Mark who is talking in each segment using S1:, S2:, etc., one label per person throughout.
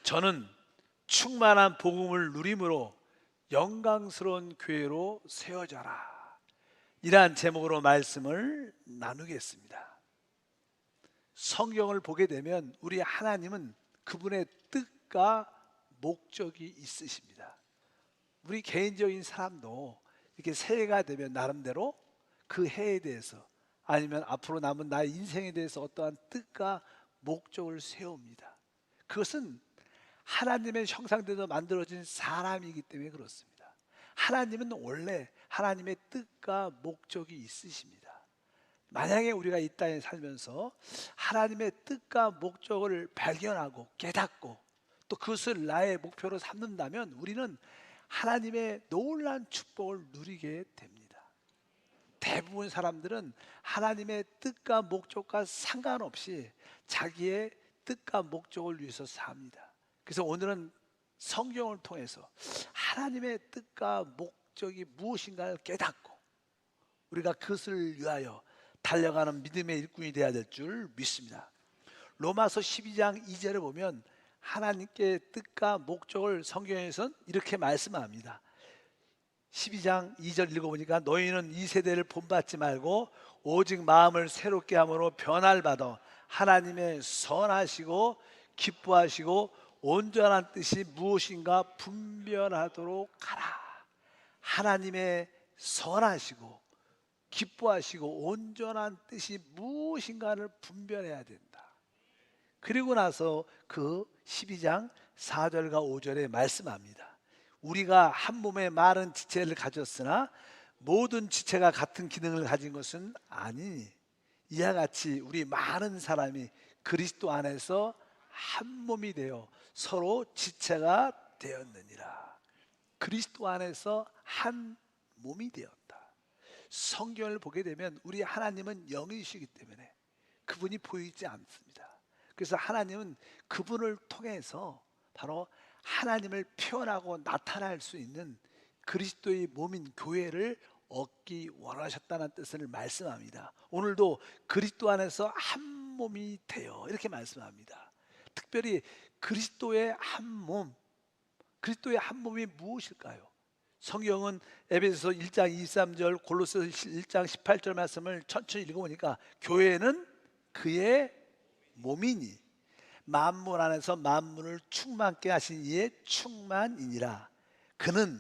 S1: 저는 충만한 복음을 누림으로 영광스러운 교회로 세워져라, 이러한 제목으로 말씀을 나누겠습니다. 성경을 보게 되면 우리 하나님은 그분의 뜻과 목적이 있으십니다. 우리 개인적인 사람도 이렇게 새해가 되면 나름대로 그 해에 대해서, 아니면 앞으로 남은 나의 인생에 대해서 어떠한 뜻과 목적을 세웁니다. 그것은 하나님의 형상대로 만들어진 사람이기 때문에 그렇습니다. 하나님은 원래 하나님의 뜻과 목적이 있으십니다. 만약에 우리가 이 땅에 살면서 하나님의 뜻과 목적을 발견하고 깨닫고 또 그것을 나의 목표로 삼는다면 우리는 하나님의 놀라운 축복을 누리게 됩니다. 대부분 사람들은 하나님의 뜻과 목적과 상관없이 자기의 뜻과 목적을 위해서 삽니다. 그래서 오늘은 성경을 통해서 하나님의 뜻과 목적이 무엇인가를 깨닫고 우리가 그것을 위하여 달려가는 믿음의 일꾼이 되어야 될 줄 믿습니다. 로마서 12장 2절에 보면 하나님께 뜻과 목적을 성경에서는 이렇게 말씀합니다. 12장 2절 읽어보니까 너희는 이 세대를 본받지 말고 오직 마음을 새롭게 함으로 변화를 받아 하나님의 선하시고 기뻐하시고 온전한 뜻이 무엇인가 분별하도록 하라. 하나님의 선하시고 기뻐하시고 온전한 뜻이 무엇인가를 분별해야 된다. 그리고 나서 그 12장 4절과 5절에 말씀합니다. 우리가 한 몸에 많은 지체를 가졌으나 모든 지체가 같은 기능을 가진 것은 아니니 이와 같이 우리 많은 사람이 그리스도 안에서 한 몸이 되어 서로 지체가 되었느니라. 그리스도 안에서 한 몸이 되었다. 성경을 보게 되면 우리 하나님은 영이시기 때문에 그분이 보이지 않습니다. 그래서 하나님은 그분을 통해서 바로 하나님을 표현하고 나타날 수 있는 그리스도의 몸인 교회를 얻기 원하셨다는 뜻을 말씀합니다. 오늘도 그리스도 안에서 한 몸이 되어 이렇게 말씀합니다. 특별히 그리스도의 한 몸, 그리스도의 한 몸이 무엇일까요? 성경은 에베소서 1장 23절, 골로새서 1장 18절 말씀을 천천히 읽어보니까 교회는 그의 몸이니 만물 안에서 만물을 충만케 하신 이의 충만이니라. 그는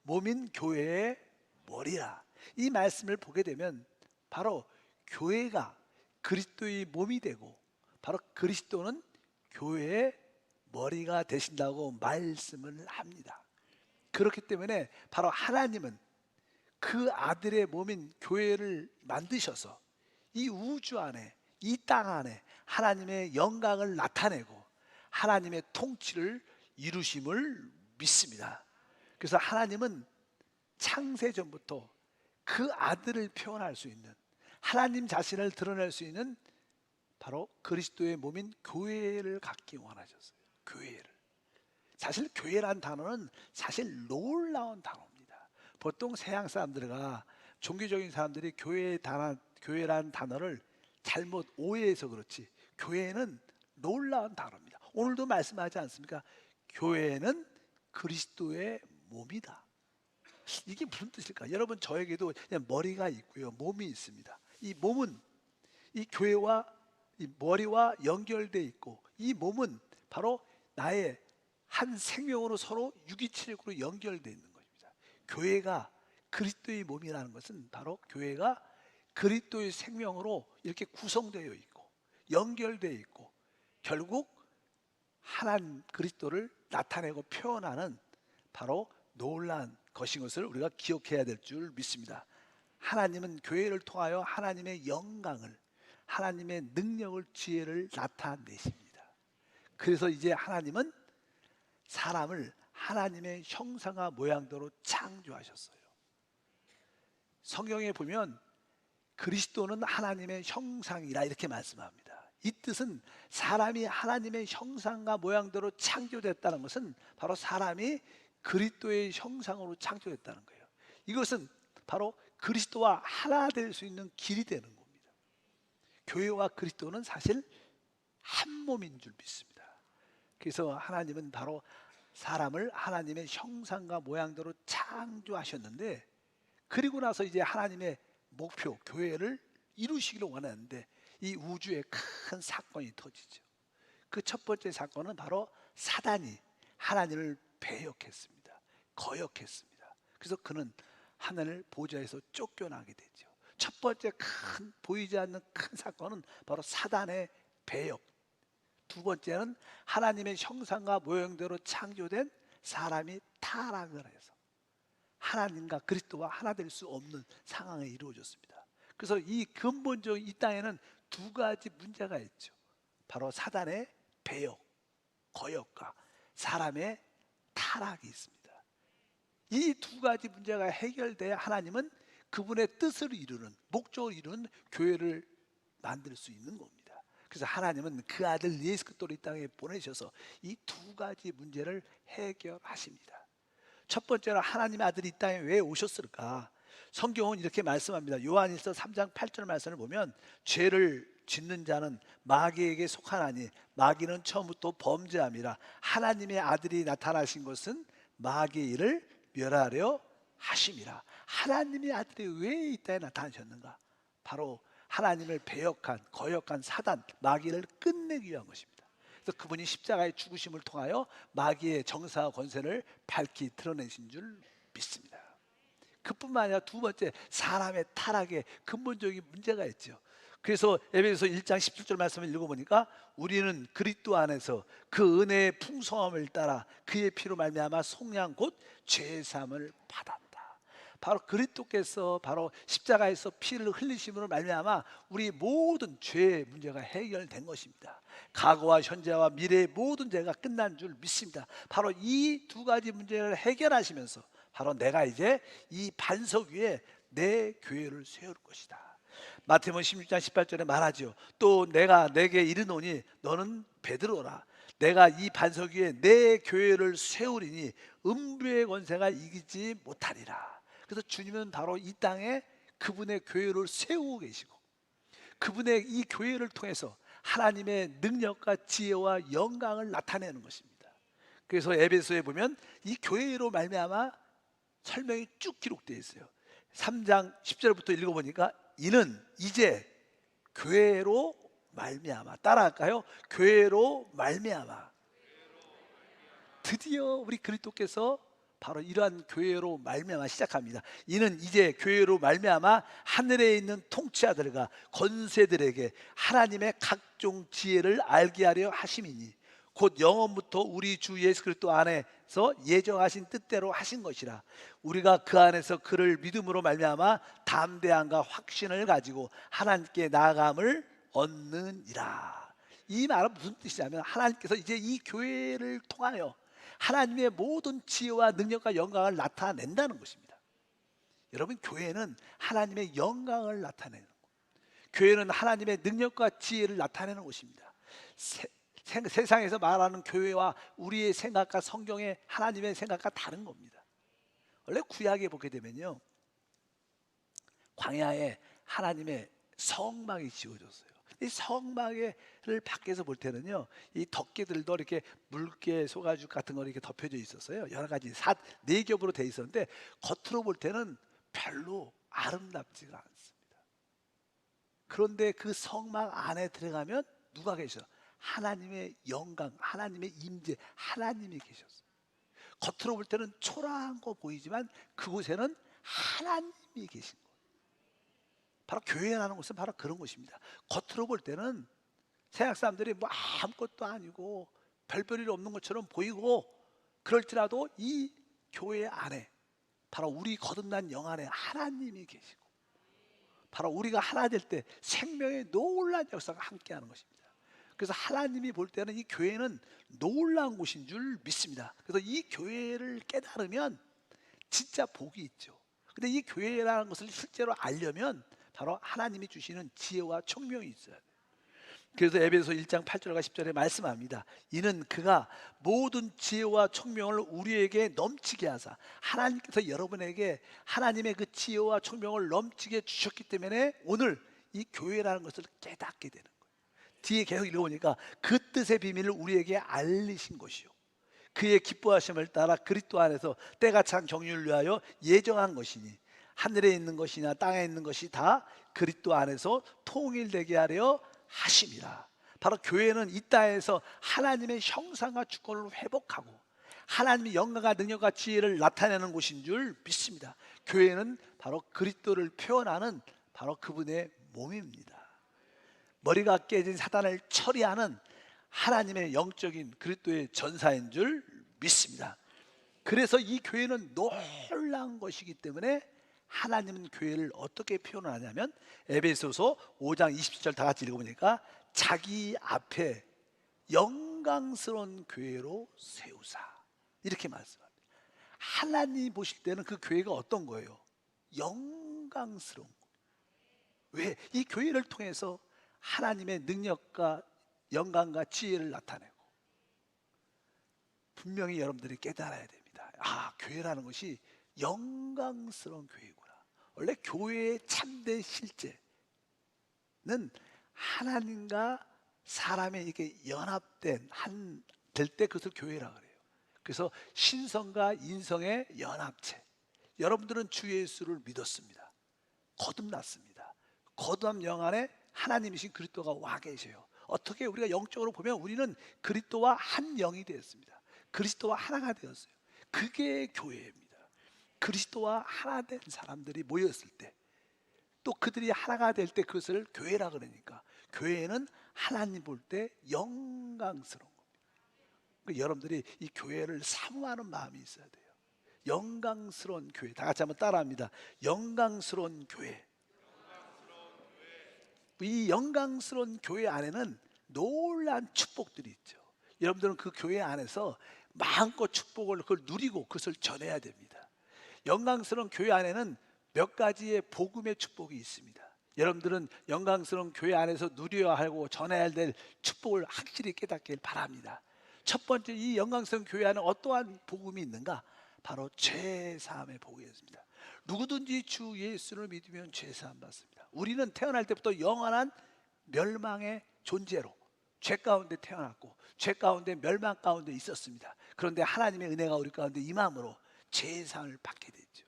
S1: 몸인 교회의 머리라. 이 말씀을 보게 되면 바로 교회가 그리스도의 몸이 되고 바로 그리스도는 교회의 머리가 되신다고 말씀을 합니다. 그렇기 때문에 바로 하나님은 그 아들의 몸인 교회를 만드셔서 이 우주 안에, 이 땅 안에 하나님의 영광을 나타내고 하나님의 통치를 이루심을 믿습니다. 그래서 하나님은 창세 전부터 그 아들을 표현할 수 있는, 하나님 자신을 드러낼 수 있는 바로 그리스도의 몸인 교회를 갖기 원하셨어요. 교회를. 사실 교회란 단어는 사실 놀라운 단어입니다. 보통 서양 사람들과 종교적인 사람들이 교회란 단어를 잘못 오해해서 그렇지 교회는 놀라운 단어입니다. 오늘도 말씀하지 않습니까? 교회는 그리스도의 몸이다. 이게 무슨 뜻일까? 여러분, 저에게도 그냥 머리가 있고요, 몸이 있습니다. 이 몸은 이 교회와 이 머리와 연결되어 있고 이 몸은 바로 나의 한 생명으로 서로 유기체력으로 연결되어 있는 것입니다. 교회가 그리스도의 몸이라는 것은 바로 교회가 그리스도의 생명으로 이렇게 구성되어 있고 연결되어 있고 결국 하나님 그리스도를 나타내고 표현하는 바로 놀라운 것인 것을 우리가 기억해야 될 줄 믿습니다. 하나님은 교회를 통하여 하나님의 영광을, 하나님의 능력을, 지혜를 나타내십니다. 그래서 이제 하나님은 사람을 하나님의 형상과 모양대로 창조하셨어요. 성경에 보면 그리스도는 하나님의 형상이라 이렇게 말씀합니다. 이 뜻은 사람이 하나님의 형상과 모양대로 창조됐다는 것은 바로 사람이 그리스도의 형상으로 창조됐다는 거예요. 이것은 바로 그리스도와 하나 될 수 있는 길이 되는 겁니다. 교회와 그리스도는 사실 한 몸인 줄 믿습니다. 그래서 하나님은 바로 사람을 하나님의 형상과 모양대로 창조하셨는데, 그리고 나서 이제 하나님의 목표 교회를 이루시기를 원하는데 이 우주에 큰 사건이 터지죠. 그 첫 번째 사건은 바로 사단이 하나님을 배역했습니다. 거역했습니다. 그래서 그는 하늘 보좌에서 쫓겨나게 되죠. 첫 번째 큰 보이지 않는 큰 사건은 바로 사단의 배역. 두 번째는 하나님의 형상과 모형대로 창조된 사람이 타락을 해서 하나님과 그리스도와 하나 될 수 없는 상황에 이루어졌습니다. 그래서 이 근본적인 이 땅에는 두 가지 문제가 있죠. 바로 사단의 배역, 거역과 사람의 타락이 있습니다. 이 두 가지 문제가 해결돼야 하나님은 그분의 뜻을 이루는, 목적을 이루는 교회를 만들 수 있는 겁니다. 그래서 하나님은 그 아들 예수 그리스도를 이 땅에 보내셔서 이 두 가지 문제를 해결하십니다. 첫 번째는 하나님의 아들이 이 땅에 왜 오셨을까? 성경은 이렇게 말씀합니다. 요한일서 3장 8절 말씀을 보면 죄를 짓는 자는 마귀에게 속하나니 마귀는 처음부터 범죄함이라. 하나님의 아들이 나타나신 것은 마귀의 일을 멸하려 하심이라. 하나님의 아들이 왜 이 땅에 나타나셨는가? 바로 하나님을 배역한 거역한 사단 마귀를 끝내기 위한 것입니다. 그래서 그분이 십자가의 죽으심을 통하여 마귀의 정사와 권세를 밝히 드러내신 줄 믿습니다. 그뿐만 아니라 두 번째, 사람의 타락에 근본적인 문제가 있죠. 그래서 에베소서 1장 17절 말씀을 읽어보니까 우리는 그리스도 안에서 그 은혜의 풍성함을 따라 그의 피로 말미암아 속량 곧 죄 사함을 받았다. 바로 그리스도께서 바로 십자가에서 피를 흘리심으로 말미암아 우리 모든 죄의 문제가 해결된 것입니다. 과거와 현재와 미래의 모든 죄가 끝난 줄 믿습니다. 바로 이 두 가지 문제를 해결하시면서 바로 내가 이제 이 반석 위에 내 교회를 세울 것이다. 마태복음 16장 18절에 말하죠. 또 내가 내게 이르노니 너는 베드로라. 내가 이 반석 위에 내 교회를 세우리니 음부의 권세가 이기지 못하리라. 그래서 주님은 바로 이 땅에 그분의 교회를 세우고 계시고 그분의 이 교회를 통해서 하나님의 능력과 지혜와 영광을 나타내는 것입니다. 그래서 에베소에 보면 이 교회로 말미암아 설명이 쭉 기록되어 있어요. 3장 10절부터 읽어보니까 이는 이제 교회로 말미암아, 따라할까요? 교회로 말미암아 드디어 우리 그리스도께서 바로 이러한 교회로 말미암아 시작합니다. 이는 이제 교회로 말미암아 하늘에 있는 통치자들과 권세들에게 하나님의 각종 지혜를 알게 하려 하심이니 곧 영원부터 우리 주 예수 그리스도 안에서 예정하신 뜻대로 하신 것이라. 우리가 그 안에서 그를 믿음으로 말미암아 담대함과 확신을 가지고 하나님께 나아감을 얻느니라. 이 말은 무슨 뜻이냐면 하나님께서 이제 이 교회를 통하여 하나님의 모든 지혜와 능력과 영광을 나타낸다는 것입니다. 여러분, 교회는 하나님의 영광을 나타내는 것, 교회는 하나님의 능력과 지혜를 나타내는 것입니다. 세상에서 말하는 교회와 우리의 생각과 성경의 하나님의 생각과 다른 겁니다. 원래 구약에 보게 되면요, 광야에 하나님의 성막이 지어졌어요. 이 성막을 밖에서 볼 때는요, 이 덮개들도 이렇게 물개, 소가죽 같은 거 이렇게 덮여져 있었어요. 여러 가지 네 겹으로 돼 있었는데 겉으로 볼 때는 별로 아름답지가 않습니다. 그런데 그 성막 안에 들어가면 누가 계셔? 하나님의 영광, 하나님의 임재, 하나님이 계셨어요. 겉으로 볼 때는 초라한 거 보이지만 그곳에는 하나님이 계신 거예요. 바로 교회라는 것은 바로 그런 것입니다. 겉으로 볼 때는 세상 사람들이 뭐 아무것도 아니고 별별일 없는 것처럼 보이고 그럴지라도 이 교회 안에 바로 우리 거듭난 영 안에 하나님이 계시고 바로 우리가 하나 될 때 생명의 놀라운 역사가 함께하는 것입니다. 그래서 하나님이 볼 때는 이 교회는 놀라운 곳인 줄 믿습니다. 그래서 이 교회를 깨달으면 진짜 복이 있죠. 근데 이 교회라는 것을 실제로 알려면 바로 하나님이 주시는 지혜와 총명이 있어야 돼요. 그래서 에베소 1장 8절과 10절에 말씀합니다. 이는 그가 모든 지혜와 총명을 우리에게 넘치게 하사, 하나님께서 여러분에게 하나님의 그 지혜와 총명을 넘치게 주셨기 때문에 오늘 이 교회라는 것을 깨닫게 되는 거예요. 뒤에 계속 읽어보니까 그 뜻의 비밀을 우리에게 알리신 것이요 그의 기뻐하심을 따라 그리스도 안에서 때가 찬 경륜을 위하여 예정한 것이니 하늘에 있는 것이나 땅에 있는 것이 다 그리스도 안에서 통일되게 하려 하심이라. 바로 교회는 이 땅에서 하나님의 형상과 주권을 회복하고 하나님의 영광과 능력과 지혜를 나타내는 곳인 줄 믿습니다. 교회는 바로 그리스도를 표현하는 바로 그분의 몸입니다. 머리가 깨진 사단을 처리하는 하나님의 영적인 그리스도의 전사인 줄 믿습니다. 그래서 이 교회는 놀라운 것이기 때문에 하나님은 교회를 어떻게 표현하냐면 에베소서 5장 27절 다 같이 읽어보니까 자기 앞에 영광스러운 교회로 세우사 이렇게 말씀합니다. 하나님 보실 때는 그 교회가 어떤 거예요? 영광스러운 거예요. 왜? 이 교회를 통해서 하나님의 능력과 영광과 지혜를 나타내고 분명히 여러분들이 깨달아야 됩니다. 아, 교회라는 것이 영광스러운 교회구나. 원래 교회의 참된 실제는 하나님과 사람의 이게 연합된 한 될 때 그것을 교회라 그래요. 그래서 신성과 인성의 연합체. 여러분들은 주 예수를 믿었습니다. 거듭났습니다. 거듭난 영 안에 하나님이신 그리스도가 와 계세요. 어떻게 우리가 영적으로 보면 우리는 그리스도와 한 영이 되었습니다. 그리스도와 하나가 되었어요. 그게 교회입니다. 그리스도와 하나 된 사람들이 모였을 때 또 그들이 하나가 될 때 그것을 교회라 그러니까 교회는 하나님 볼 때 영광스러운 겁니다. 그러니까 여러분들이 이 교회를 사모하는 마음이 있어야 돼요. 영광스러운 교회. 다 같이 한번 따라합니다. 영광스러운 교회. 이 영광스러운 교회 안에는 놀라운 축복들이 있죠. 여러분들은 그 교회 안에서 마음껏 축복을 그걸 누리고 그것을 전해야 됩니다. 영광스러운 교회 안에는 몇 가지의 복음의 축복이 있습니다. 여러분들은 영광스러운 교회 안에서 누려야 하고 전해야 될 축복을 확실히 깨닫길 바랍니다. 첫 번째, 이 영광스러운 교회 안에 어떠한 복음이 있는가? 바로 죄사함의 복음이었습니다. 누구든지 주 예수를 믿으면 죄사함 받습니다. 우리는 태어날 때부터 영원한 멸망의 존재로 죄 가운데 태어났고 죄 가운데 멸망 가운데 있었습니다. 그런데 하나님의 은혜가 우리 가운데 임함으로 죄사함을 받게 됐죠.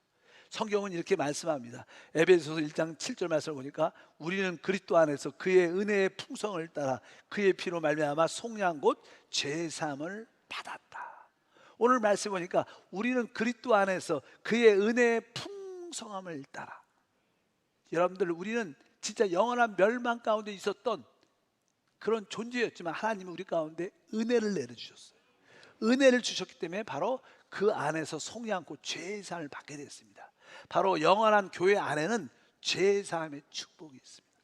S1: 성경은 이렇게 말씀합니다. 에베소서 1장 7절 말씀을 보니까 우리는 그리스도 안에서 그의 은혜의 풍성을 따라 그의 피로 말미암아 속량 곧 죄사함을 받았다. 오늘 말씀 보니까 우리는 그리스도 안에서 그의 은혜의 풍성함을 따라, 여러분들 우리는 진짜 영원한 멸망 가운데 있었던 그런 존재였지만 하나님은 우리 가운데 은혜를 내려주셨어요. 은혜를 주셨기 때문에 바로 그 안에서 속량 곧 죄사함을 받게 됐습니다. 바로 영원한 교회 안에는 죄사함의 축복이 있습니다.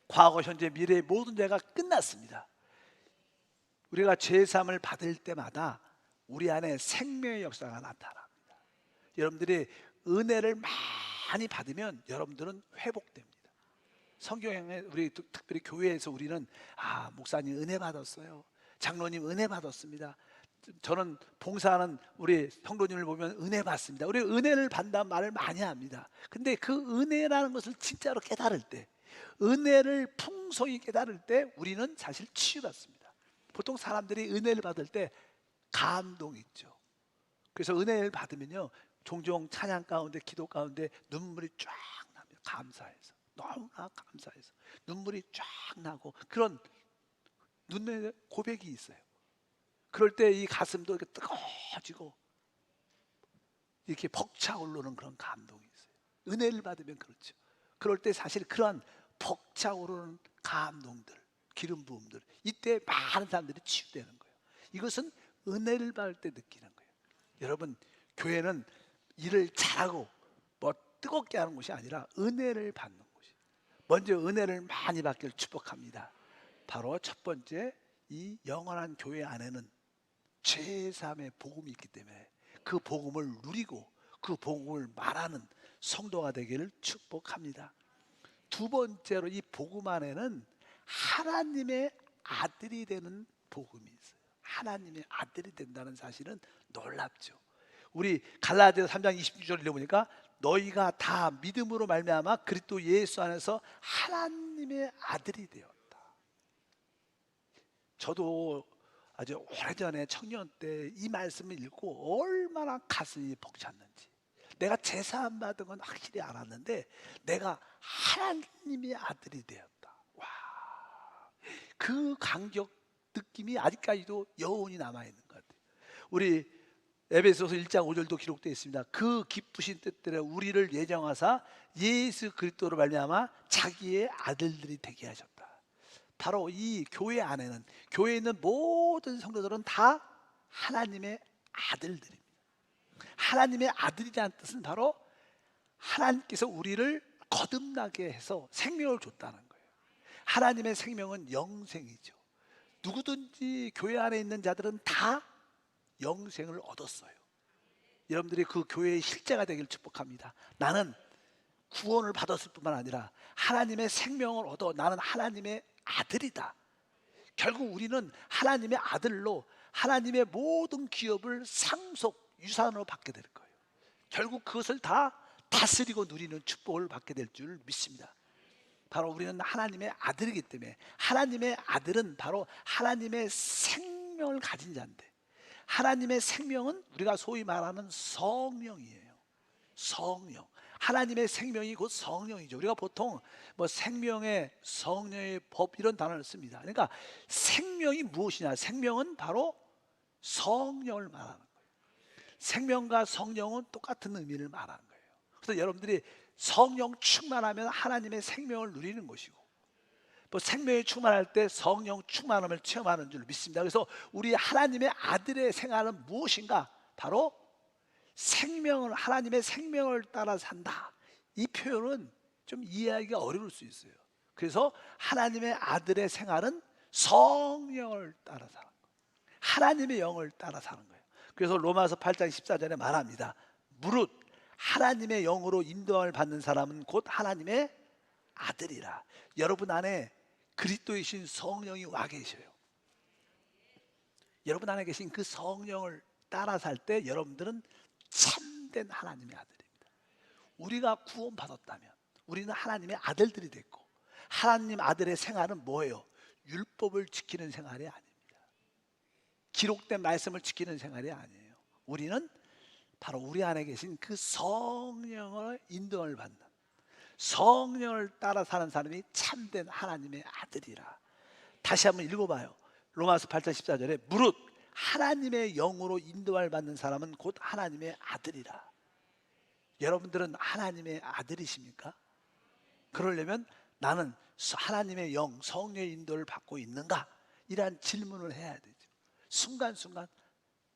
S1: 과거, 현재, 미래의 모든 죄가 끝났습니다. 우리가 죄사함을 받을 때마다 우리 안에 생명의 역사가 나타납니다. 여러분들이 은혜를 많이 받으면 여러분들은 회복됩니다. 성경에 우리 특별히 교회에서 우리는 목사님 은혜 받았어요. 장로님 은혜 받았습니다. 저는 봉사하는 우리 성도님을 보면 은혜 받습니다. 우리 은혜를 받는다는 말을 많이 합니다. 근데 그 은혜라는 것을 진짜로 깨달을 때, 은혜를 풍성히 깨달을 때 우리는 사실 치유받습니다. 보통 사람들이 은혜를 받을 때 감동이 있죠. 그래서 은혜를 받으면요 종종 찬양 가운데 기도 가운데 눈물이 쫙 납니다. 감사해서, 너무나 감사해서 눈물이 쫙 나고 그런 눈의 고백이 있어요. 그럴 때 이 가슴도 이렇게 뜨거워지고 이렇게 벅차오르는 그런 감동이 있어요. 은혜를 받으면 그렇죠. 그럴 때 사실 그런 벅차오르는 감동들, 기름 부음들, 이때 많은 사람들이 치유되는 거예요. 이것은 은혜를 받을 때 느끼는 거예요. 여러분, 교회는 일을 잘하고 뭐 뜨겁게 하는 것이 아니라 은혜를 받는 것이, 먼저 은혜를 많이 받기를 축복합니다. 바로 첫 번째, 이 영원한 교회 안에는 죄사함의 복음이 있기 때문에 그 복음을 누리고 그 복음을 말하는 성도가 되기를 축복합니다. 두 번째로 이 복음 안에는 하나님의 아들이 되는 복음이 있어요. 하나님의 아들이 된다는 사실은 놀랍죠. 우리 갈라디아서 3장 26절 읽어보니까 너희가 다 믿음으로 말미암아 그리스도 예수 안에서 하나님의 아들이 되었다. 저도 아주 오래전에 청년 때 이 말씀을 읽고 얼마나 가슴이 벅찼는지, 내가 제사함 받은 건 확실히 알았는데 내가 하나님의 아들이 되었다. 와, 그 감격 느낌이 아직까지도 여운이 남아있는 것 같아요. 우리 에베소서 1장 5절도 기록되어 있습니다. 그 기쁘신 뜻대로 우리를 예정하사 예수 그리스도로 말미암아 자기의 아들들이 되게 하셨다. 바로 이 교회 안에는, 교회에 있는 모든 성도들은 다 하나님의 아들들입니다. 하나님의 아들이라는 뜻은 바로 하나님께서 우리를 거듭나게 해서 생명을 줬다는 거예요. 하나님의 생명은 영생이죠. 누구든지 교회 안에 있는 자들은 다 영생을 얻었어요. 여러분들이 그 교회의 실제가 되길 축복합니다. 나는 구원을 받았을 뿐만 아니라 하나님의 생명을 얻어 나는 하나님의 아들이다. 결국 우리는 하나님의 아들로 하나님의 모든 기업을 상속 유산으로 받게 될 거예요. 결국 그것을 다 다스리고 누리는 축복을 받게 될 줄 믿습니다. 바로 우리는 하나님의 아들이기 때문에, 하나님의 아들은 바로 하나님의 생명을 가진 자인데, 하나님의 생명은 우리가 소위 말하는 성령이에요. 성령. 하나님의 생명이 곧 성령이죠. 우리가 보통 뭐 생명의, 성령의 법 이런 단어를 씁니다. 그러니까 생명이 무엇이냐? 생명은 바로 성령을 말하는 거예요. 생명과 성령은 똑같은 의미를 말하는 거예요. 그래서 여러분들이 성령 충만하면 하나님의 생명을 누리는 것이고, 또 생명이 충만할 때 성령 충만함을 체험하는 줄 믿습니다. 그래서 우리 하나님의 아들의 생활은 무엇인가? 바로 생명을, 하나님의 생명을 따라 산다. 이 표현은 좀 이해하기가 어려울 수 있어요. 그래서 하나님의 아들의 생활은 성령을 따라 사는 거예요. 하나님의 영을 따라 사는 거예요. 그래서 로마서 8장 14절에 말합니다. 무릇 하나님의 영으로 인도함을 받는 사람은 곧 하나님의 아들이라. 여러분 안에 그리스도이신 성령이 와 계셔요. 여러분 안에 계신 그 성령을 따라 살 때 여러분들은 참된 하나님의 아들입니다. 우리가 구원받았다면 우리는 하나님의 아들들이 됐고, 하나님 아들의 생활은 뭐예요? 율법을 지키는 생활이 아닙니다. 기록된 말씀을 지키는 생활이 아니에요. 우리는 바로 우리 안에 계신 그 성령을 인도를 받는, 성령을 따라 사는 사람이 참된 하나님의 아들이라. 다시 한번 읽어봐요. 로마서 8장 14절에 무릇 하나님의 영으로 인도를 받는 사람은 곧 하나님의 아들이라. 여러분들은 하나님의 아들이십니까? 그러려면 나는 하나님의 영, 성령의 인도를 받고 있는가? 이러한 질문을 해야 되죠. 순간순간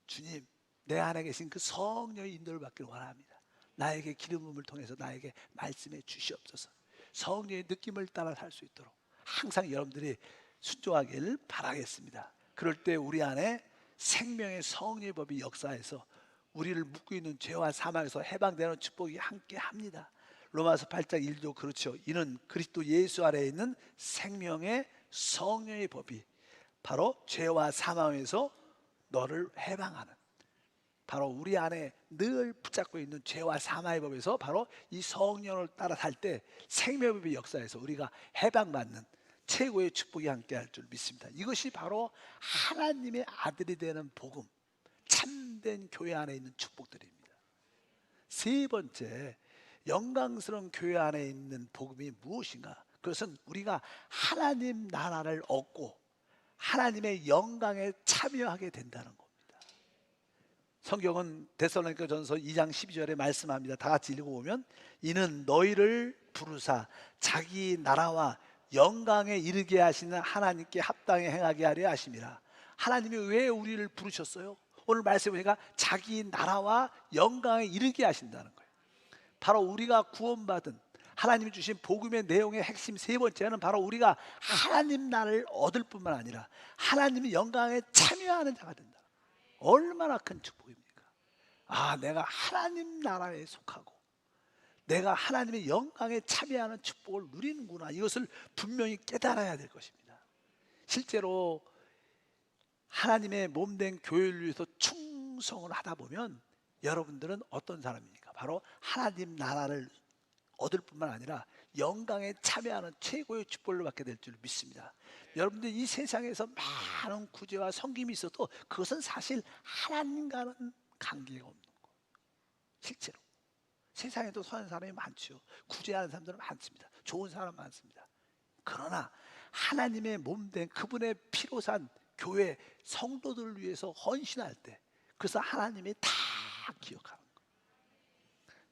S1: 주님, 내 안에 계신 그 성령의 인도를 받기를 원합니다. 나에게 기름 부음을 통해서 나에게 말씀해 주시옵소서. 성령의 느낌을 따라 살 수 있도록 항상 여러분들이 순종하기를 바라겠습니다. 그럴 때 우리 안에 생명의 성령의 법이 역사해서 우리를 묶고 있는 죄와 사망에서 해방되는 축복이 함께 합니다. 로마서 8장 1도 그렇죠. 이는 그리스도 예수 아래에 있는 생명의 성령의 법이 바로 죄와 사망에서 너를 해방하는, 바로 우리 안에 늘 붙잡고 있는 죄와 사망의 법에서 바로 이 성령을 따라 살 때 생명의 법의 역사에서 우리가 해방받는 최고의 축복이 함께할 줄 믿습니다. 이것이 바로 하나님의 아들이 되는 복음, 참된 교회 안에 있는 축복들입니다. 세 번째, 영광스러운 교회 안에 있는 복음이 무엇인가? 그것은 우리가 하나님 나라를 얻고 하나님의 영광에 참여하게 된다는 겁니다. 성경은 데살로니가전서 2장 12절에 말씀합니다. 다 같이 읽어보면 이는 너희를 부르사 자기 나라와 영광에 이르게 하시는 하나님께 합당히 행하게 하려 하심이라. 하나님이 왜 우리를 부르셨어요? 오늘 말씀해 보니까 자기 나라와 영광에 이르게 하신다는 거예요. 바로 우리가 구원받은 하나님이 주신 복음의 내용의 핵심 세 번째는 바로 우리가 하나님 나라를 얻을 뿐만 아니라 하나님의 영광에 참여하는 자가 된다. 얼마나 큰 축복입니까? 아, 내가 하나님 나라에 속하고 내가 하나님의 영광에 참여하는 축복을 누리는구나. 이것을 분명히 깨달아야 될 것입니다. 실제로 하나님의 몸된 교회를 위해서 충성을 하다 보면 여러분들은 어떤 사람입니까? 바로 하나님 나라를 얻을 뿐만 아니라 영광에 참여하는 최고의 축복을 받게 될 줄 믿습니다. 여러분들 이 세상에서 많은 구제와 섬김이 있어도 그것은 사실 하나님과는 관계가 없는 거예요. 실제로 세상에도 선한 사람이 많죠. 구제하는 사람들은 많습니다. 좋은 사람 많습니다. 그러나 하나님의 몸된 그분의 피로 산 교회 성도들을 위해서 헌신할 때 그래서 하나님이 다 기억하는 거예요.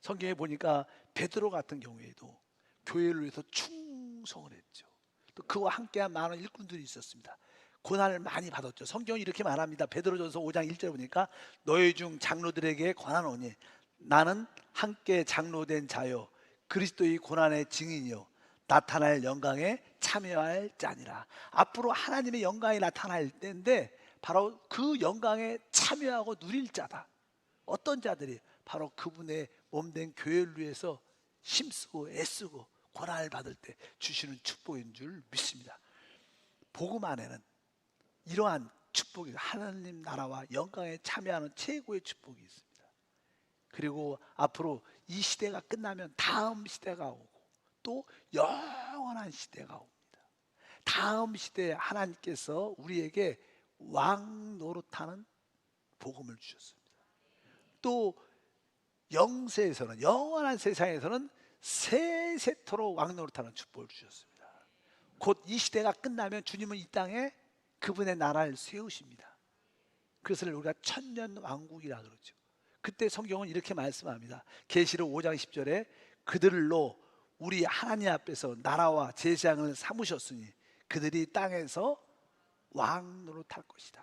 S1: 성경에 보니까 베드로 같은 경우에도 교회를 위해서 충성을 했죠. 또 그와 함께한 많은 일꾼들이 있었습니다. 고난을 많이 받았죠. 성경이 이렇게 말합니다. 베드로전서 5장 1절에 보니까 너희 중 장로들에게 권하노니 나는 함께 장로된 자요 그리스도의 고난의 증인이요 나타날 영광에 참여할 자니라. 앞으로 하나님의 영광이 나타날 때인데 바로 그 영광에 참여하고 누릴 자다. 어떤 자들이 바로 그분의 몸된 교회를 위해서 힘쓰고 애쓰고 고난을 받을 때 주시는 축복인 줄 믿습니다. 복음 안에는 이러한 축복이 하나님 나라와 영광에 참여하는 최고의 축복이 있습니다. 그리고 앞으로 이 시대가 끝나면 다음 시대가 오고 또 영원한 시대가 옵니다. 다음 시대에 하나님께서 우리에게 왕 노릇하는 복음을 주셨습니다. 또 영세에서는 영원한 세상에서는 세세토록 왕 노릇하는 축복을 주셨습니다. 곧 이 시대가 끝나면 주님은 이 땅에 그분의 나라를 세우십니다. 그것을 우리가 천년 왕국이라 그러죠. 그때 성경은 이렇게 말씀합니다. 계시록 5장 10절에 그들로 우리 하나님 앞에서 나라와 제사장을 삼으셨으니 그들이 땅에서 왕 노릇할 것이다.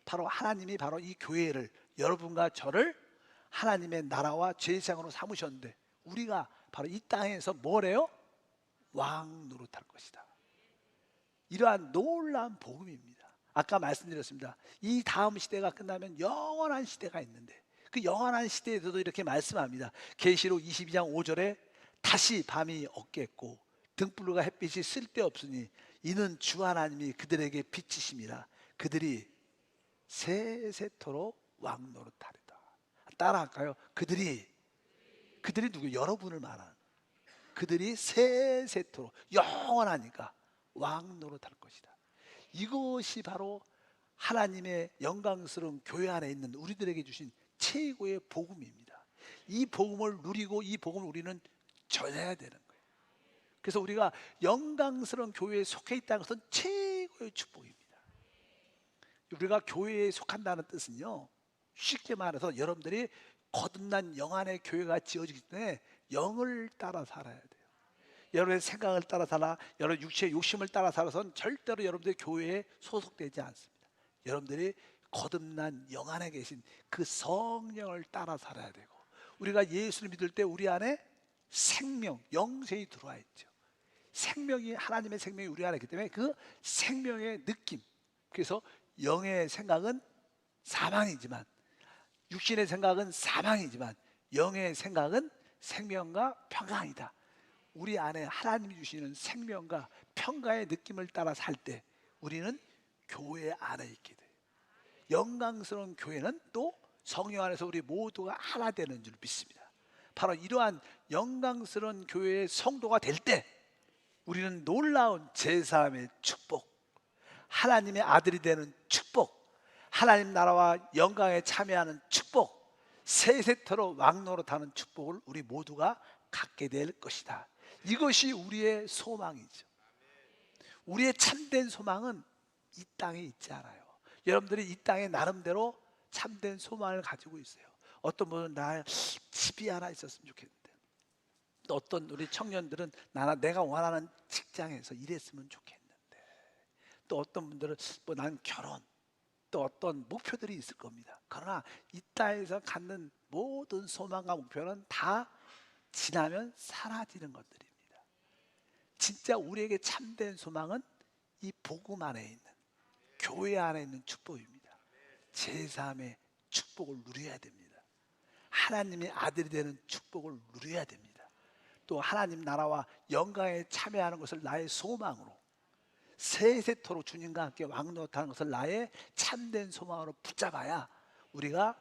S1: 바로 하나님이 바로 이 교회를 여러분과 저를 하나님의 나라와 제사장으로 삼으셨는데 우리가 바로 이 땅에서 뭐래요? 왕 노릇할 것이다. 이러한 놀라운 복음입니다. 아까 말씀드렸습니다. 이 다음 시대가 끝나면 영원한 시대가 있는데 그 영원한 시대에서도 이렇게 말씀합니다. 계시록 22장 5절에 다시 밤이 없겠고 등불과 햇빛이 쓸데없으니 이는 주 하나님이 그들에게 빛이심이라 그들이 세세토록 왕 노릇하리다. 따라할까요? 그들이 누구? 여러분을 말하는 그들이 세세토록 영원하니까 왕 노릇할 것이다. 이것이 바로 하나님의 영광스러운 교회 안에 있는 우리들에게 주신 최고의 복음입니다. 이 복음을 누리고 이 복음을 우리는 전해야 되는 거예요. 그래서 우리가 영광스러운 교회에 속해 있다는 것은 최고의 축복입니다. 우리가 교회에 속한다는 뜻은요, 쉽게 말해서 여러분들이 거듭난 영 안의 교회가 지어지기 때문에 영을 따라 살아야 돼요. 여러분의 생각을 따라 살아, 여러분 육체의 욕심을 따라 살아서는 절대로 여러분들의 교회에 소속되지 않습니다. 여러분들이 거듭난 영 안에 계신 그 성령을 따라 살아야 되고, 우리가 예수를 믿을 때 우리 안에 생명, 영생이 들어와 있죠. 생명이, 하나님의 생명이 우리 안에 있기 때문에 그 생명의 느낌, 그래서 영의 생각은 사망이지만, 육신의 생각은 사망이지만 영의 생각은 생명과 평강이다. 우리 안에 하나님이 주시는 생명과 평강의 느낌을 따라 살 때 우리는 교회 안에 있게 돼요. 영광스러운 교회는 또 성령 안에서 우리 모두가 하나 되는 줄 믿습니다. 바로 이러한 영광스러운 교회의 성도가 될 때 우리는 놀라운 제사함의 축복, 하나님의 아들이 되는 축복, 하나님 나라와 영광에 참여하는 축복, 세세토록 왕노릇하는 축복을 우리 모두가 갖게 될 것이다. 이것이 우리의 소망이죠. 우리의 참된 소망은 이 땅에 있지 않아요. 여러분들이 이 땅에 나름대로 참된 소망을 가지고 있어요. 어떤 분은 나 집이 하나 있었으면 좋겠는데, 또 어떤 우리 청년들은 내가 원하는 직장에서 일했으면 좋겠는데, 또 어떤 분들은 뭐 난 결혼, 또 어떤 목표들이 있을 겁니다. 그러나 이 땅에서 갖는 모든 소망과 목표는 다 지나면 사라지는 것들입니다. 진짜 우리에게 참된 소망은 이 복음 안에 있는, 교회 안에 있는 축복입니다. 제3의 축복을 누려야 됩니다. 하나님의 아들이 되는 축복을 누려야 됩니다. 또 하나님 나라와 영광에 참여하는 것을 나의 소망으로, 세세토록 주님과 함께 왕노릇하는 것을 나의 참된 소망으로 붙잡아야 우리가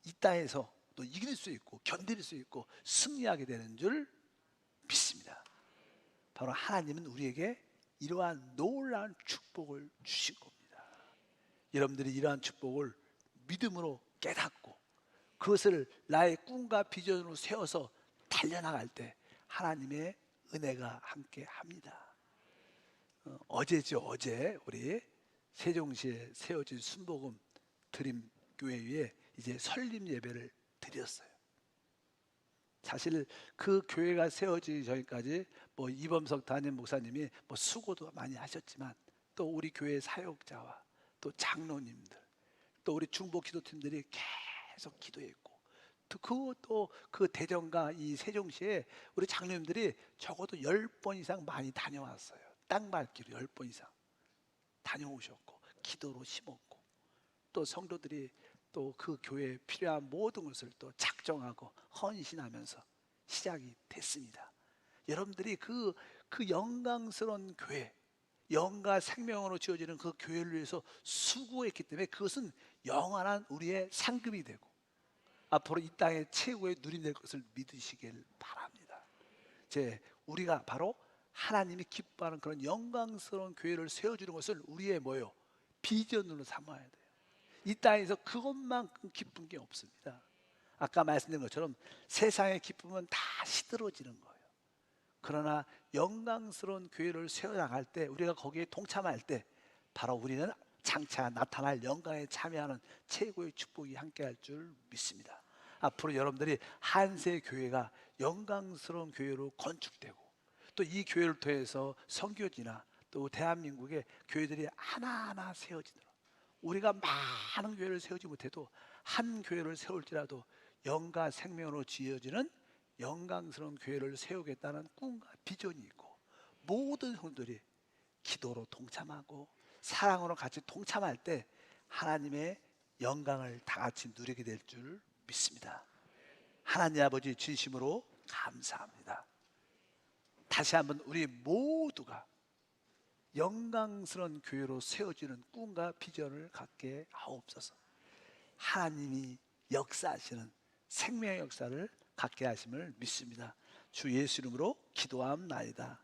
S1: 이 땅에서 또 이길 수 있고 견딜 수 있고 승리하게 되는 줄 믿습니다. 바로 하나님은 우리에게 이러한 놀라운 축복을 주신 겁니다. 여러분들이 이러한 축복을 믿음으로 깨닫고 그것을 나의 꿈과 비전으로 세워서 달려나갈 때 하나님의 은혜가 함께 합니다. 어제죠, 어제 우리 세종시에 세워진 순복음 드림 교회 위에 이제 설립 예배를 드렸어요. 사실 그 교회가 세워지기 전까지 뭐 이범석 담임 목사님이 뭐 수고도 많이 하셨지만 또 우리 교회 사역자와 또 장로님들 또 우리 중보 기도팀들이 계속 기도했고 또 그 대전과 이 세종시에 우리 장로님들이 적어도 10번 이상 많이 다녀왔어요. 땅 밟기로 10번 이상 다녀오셨고 기도로 심었고 또 성도들이 또 그 교회에 필요한 모든 것을 또 작정하고 헌신하면서 시작이 됐습니다. 여러분들이 그 영광스러운 교회, 영과 생명으로 지어지는 그 교회를 위해서 수고했기 때문에 그것은 영원한 우리의 상급이 되고 앞으로 이 땅의 최고의 누림 될 것을 믿으시길 바랍니다. 우리가 바로 하나님이 기뻐하는 그런 영광스러운 교회를 세워주는 것을 우리의 뭐요? 비전으로 삼아야 돼요. 이 땅에서 그것만큼 기쁜 게 없습니다. 아까 말씀드린 것처럼 세상의 기쁨은 다 시들어지는 거예요. 그러나 영광스러운 교회를 세워나갈 때 우리가 거기에 동참할 때 바로 우리는 장차 나타날 영광에 참여하는 최고의 축복이 함께할 줄 믿습니다. 앞으로 여러분들이 한세 교회가 영광스러운 교회로 건축되고 또 이 교회를 통해서 선교지나 또 대한민국의 교회들이 하나하나 세워지도록 우리가 많은 교회를 세우지 못해도 한 교회를 세울지라도 영과 생명으로 지어지는 영광스러운 교회를 세우겠다는 꿈과 비전이 있고 모든 성도들이 기도로 동참하고 사랑으로 같이 동참할 때 하나님의 영광을 다 같이 누리게 될 줄 믿습니다. 하나님 아버지 진심으로 감사합니다. 다시 한번 우리 모두가 영광스러운 교회로 세워지는 꿈과 비전을 갖게 하옵소서. 하나님이 역사하시는 생명의 역사를 갖게 하심을 믿습니다. 주 예수 이름으로 기도함나이다.